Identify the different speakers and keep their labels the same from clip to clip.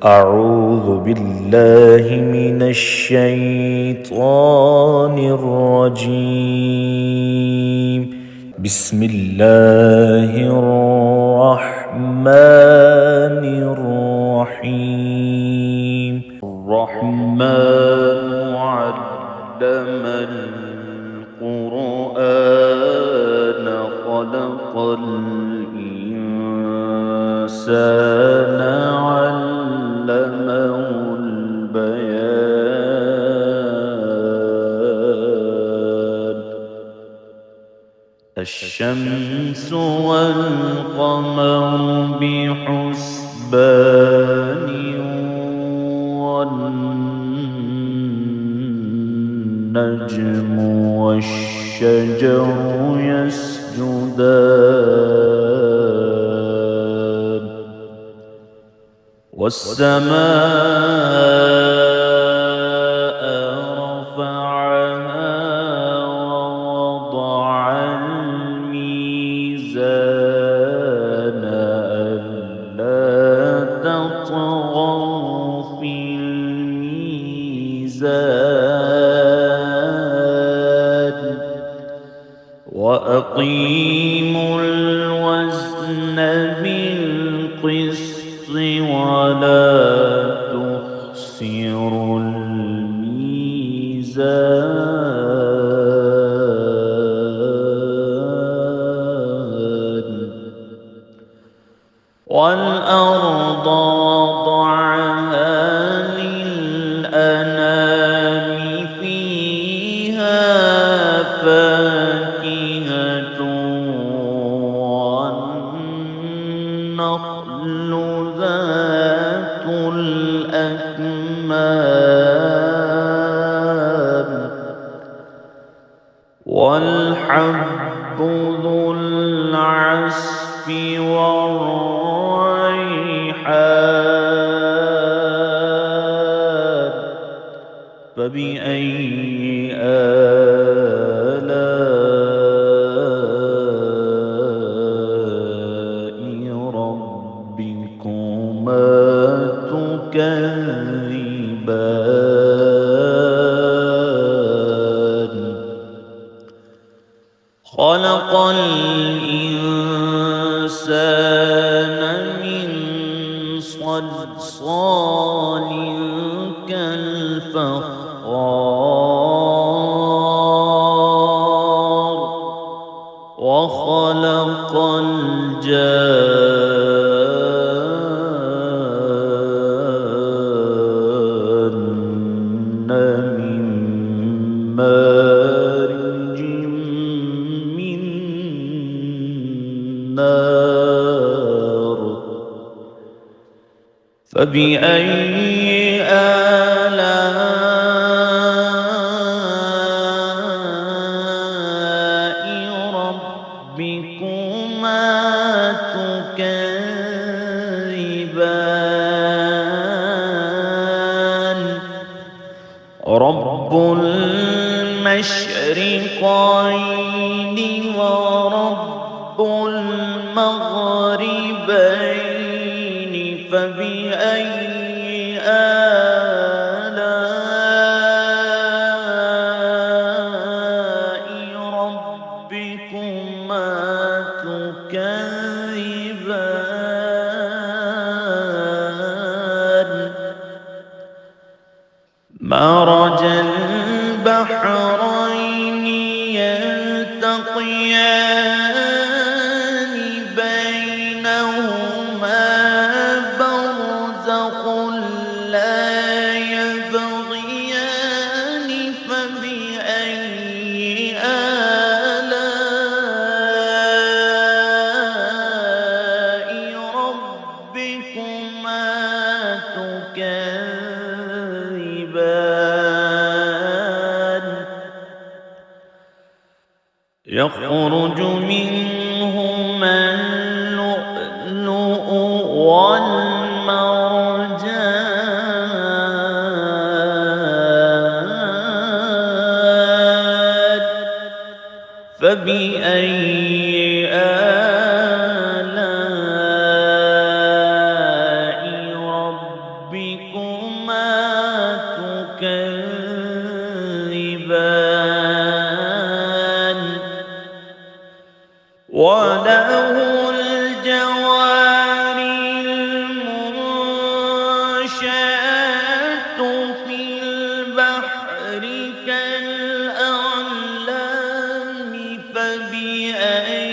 Speaker 1: أعوذ بالله من الشيطان الرجيم. بسم الله الرحمن الرحيم. الرحمن علم القرآن خلق الإنسان علمه البيان. الشمس والقمر بحسبان والنجم والشجر يسجدان والسماء رفعها ووضع الميزان ألا تطغوا في الميزان وأقيموا الوزن بالقسط ولا تخسروا الميزان. والأرض وضعها للأنام فيها فاكهة والنخل ذات الأكمام والحب ذو العصف والريحان. فبأي آلاء ربكما تكذبان. خلق الإنسان من صلصال كالفخار وخلق الجان من مارج من نار. فبأي آلاء ربكما تكذبان. رب المشرقين ورب المغربين. فبأي آلاء ربكما تكذبان. مرج البحرين يلتقيان بينهما برزخ لا يبغيان. فبأي آلاء ربكما تكذبان. يخرج منهما اللؤلؤ والمرجان. فبأي آلاء تكذبان وله الجوار المنشآت في البحر كالأعلام فبأي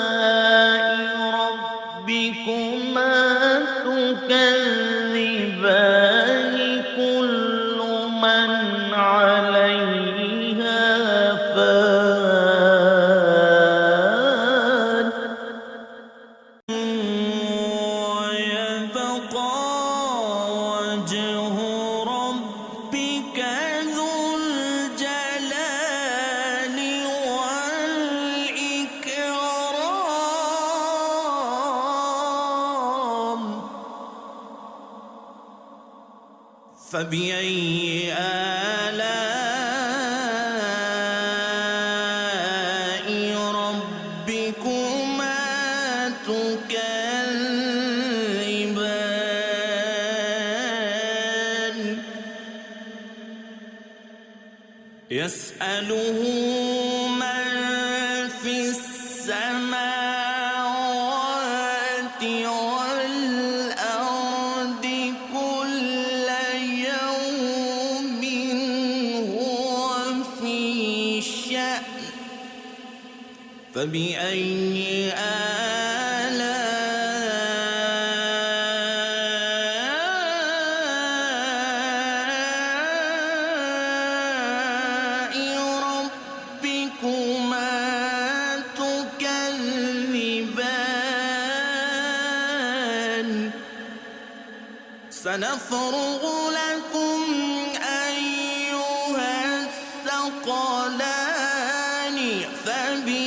Speaker 1: آلاء ربكما تكذبان كل من عليها فان
Speaker 2: ويبقى وجه ربك ذو الجلال والإكرام فبأي آلاء ربكما تكذبان يسأله من في السماوات والأرض كل يوم هو في شأن فبأي آلاء ربكما تكذبان سنفرغ لكم أيها الثقلان فبأي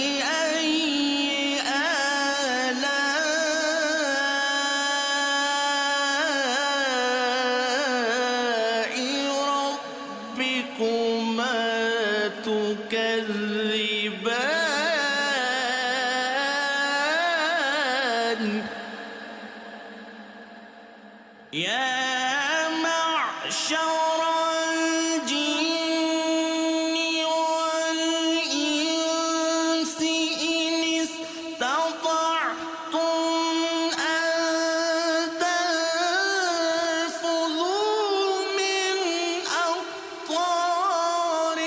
Speaker 2: آلاء ربكما تكذبان يا معشر الجن والإنس إن استطعتم أن تنفذوا من أقطار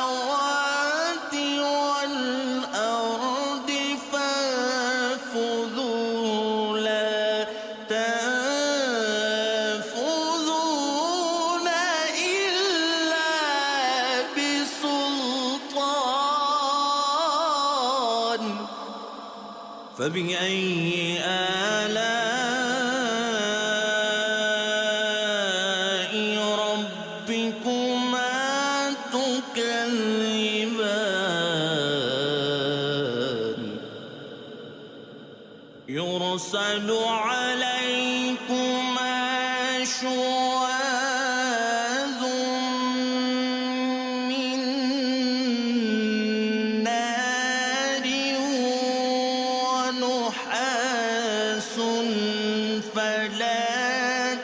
Speaker 2: السماوات والأرض فانفذوا لا تنفذون إلا بسلطان فبأي آلاء ربكما تكذبان يرسل عليكما شواظ من نار ونحاس فلا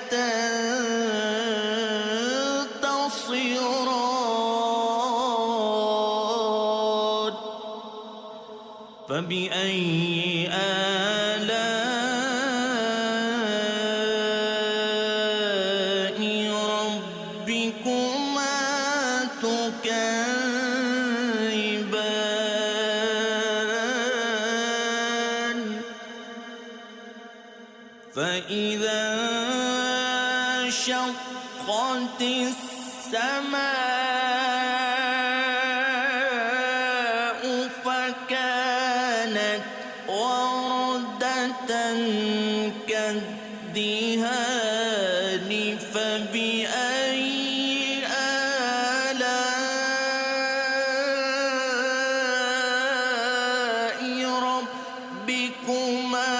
Speaker 2: تنتصران فبأي آلاء ربكما تكذبان فإذا انشقت السماء فكانت وردة كالدهان فبأي آلاء ربكما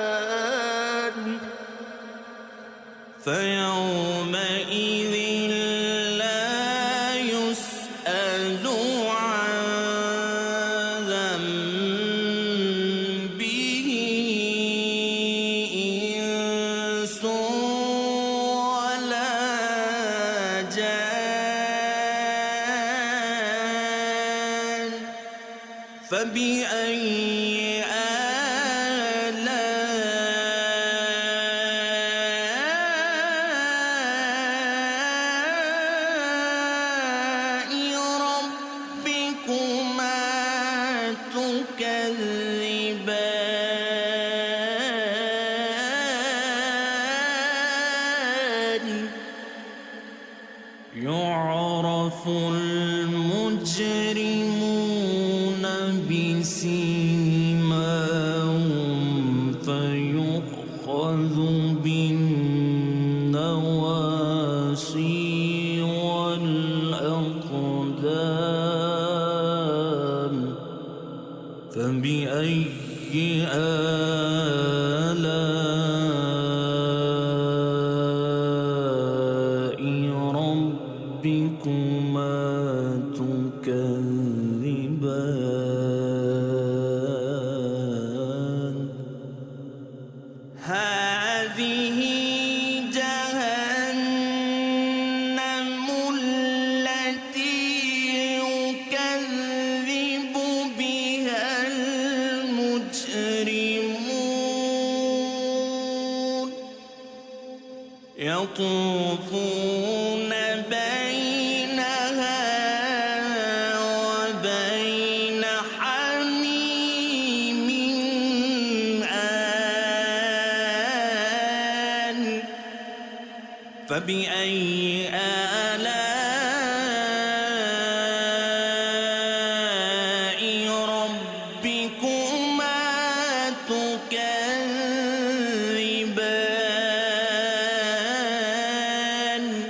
Speaker 2: تكذبان فيومئذ لا يسأل عن ذنبه إنس ولا جان فبأي آلاء ربكما تكذبان يعرف المجرمون بسيماهم فيؤخذ بالنواصي والأقدام فبأي آلاء ربكما تكذبان هذه جهنم التي يكذب بها المجرمون يطوفون بينها وبين حميم آن فبأي آلاء ربكما تكذبان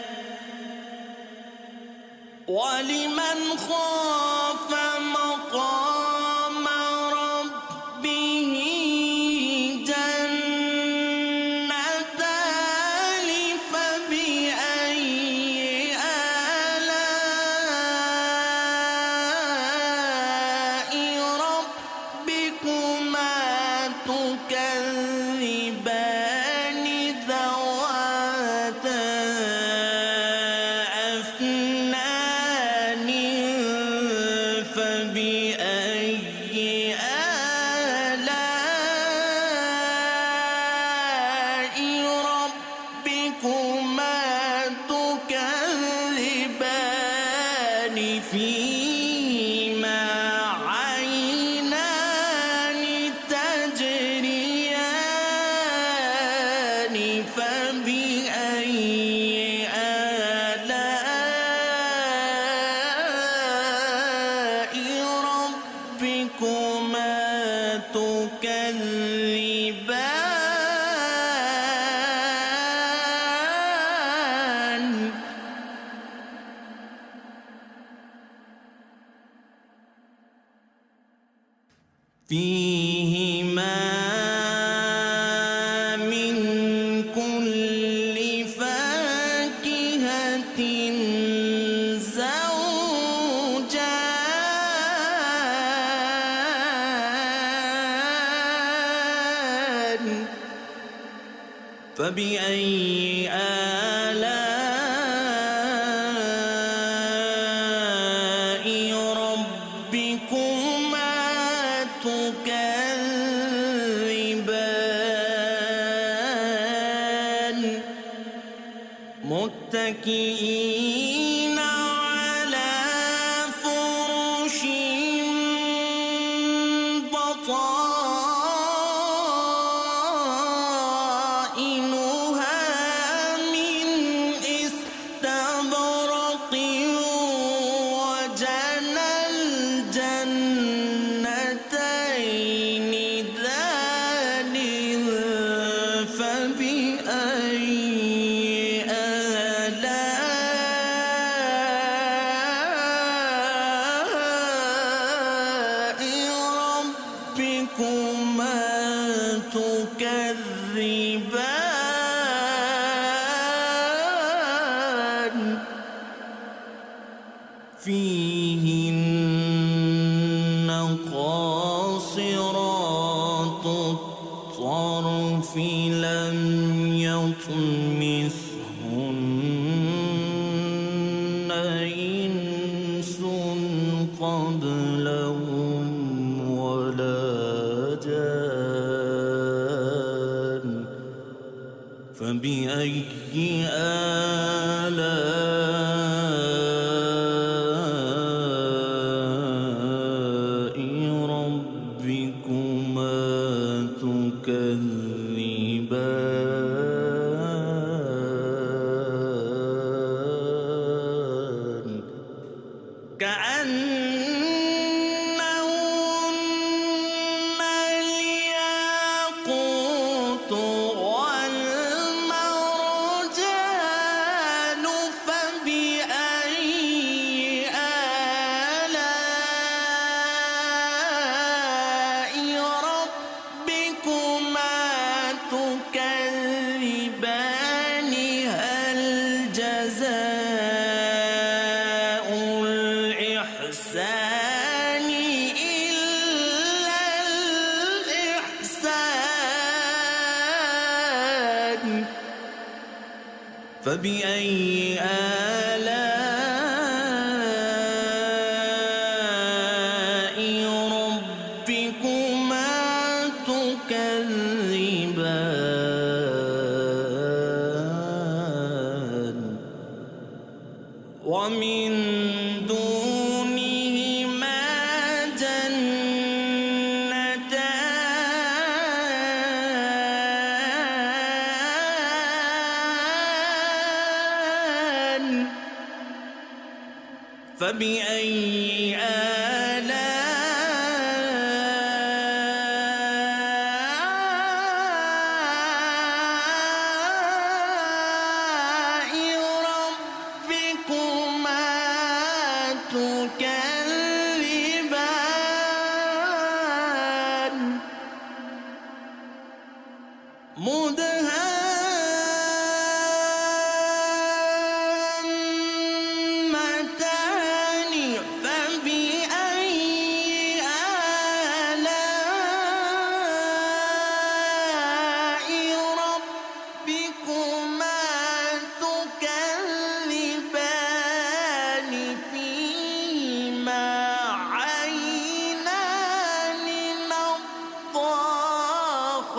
Speaker 2: ولمن خاف مقام ربه جنتان فبأي آلاء ربكما تكذبان ذواتا أفنان فبأي آلاء ربكما تكذبان فيهما عينان تجريان فبأي آلاء ربكما تكذبان فيهما من كل فاكهة زوجان فبأي آلاء ربكما تكذبان متكئين على فرش بطائنها فيهن قاصرات الطرف لم يطمثهن إنس قبلهم ولا جان فبأي آلاء ربكما تكذبان كأنهن الياقوت والمرجان فبأي آلاء ربكما تكذبان هل جزاء الإحسان إلا الإحسان فبأي آلاء ربكما تكذبان ومن دونهما جنتان فبأي آلاء ربكما تكذبان مدهامتان فبأي آلاء ربكما تكذبان فيهما عينان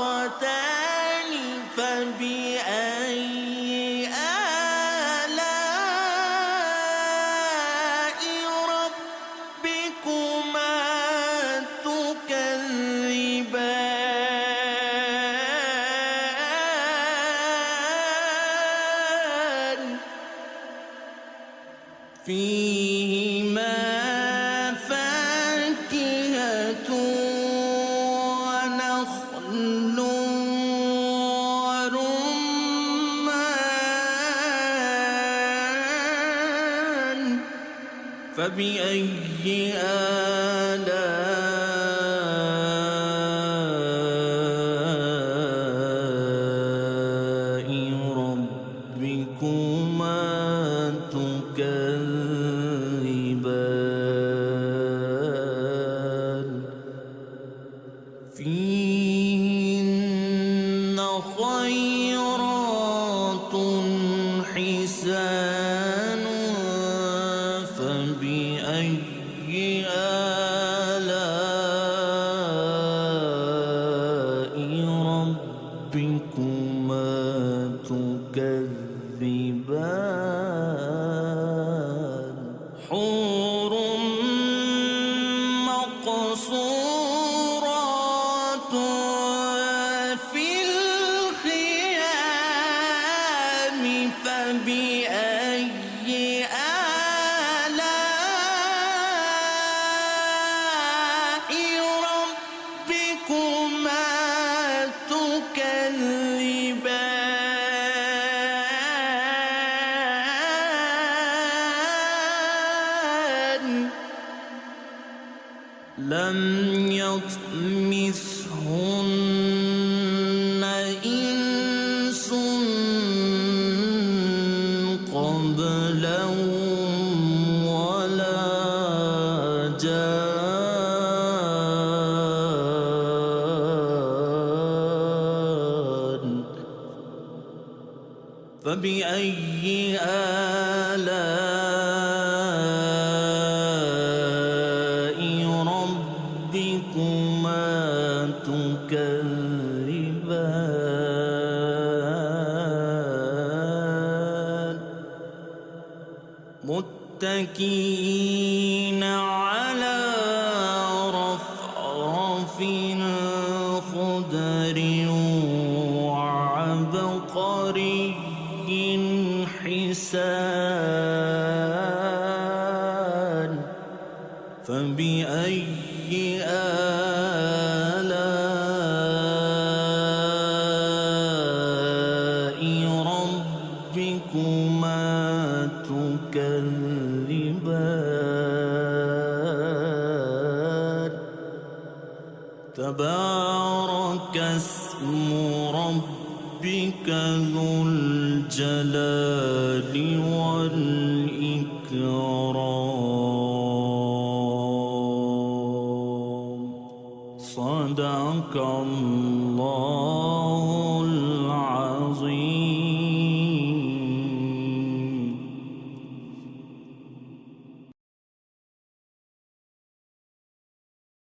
Speaker 2: نضاختان فبأي آلاء ربكما تكذبان فيهما فاكهة ونخل ورمان فبأي آلاء ربكما تكذبان فيهن خيرات حسان فبأي آلاء ربكما تكذبان حور مقصورات في الخيام فبأي آلاء ربكما تكذبان لم يطمثهن إنس قبلهم ولا والمرجان فبأي آلاء ربكما تكذبان متكئين على رفرف خضر وعبقري حسان فبأي آلاء ربكما تكذبان تبارك اسم ربك ذو الجلال والإكرام صدق الله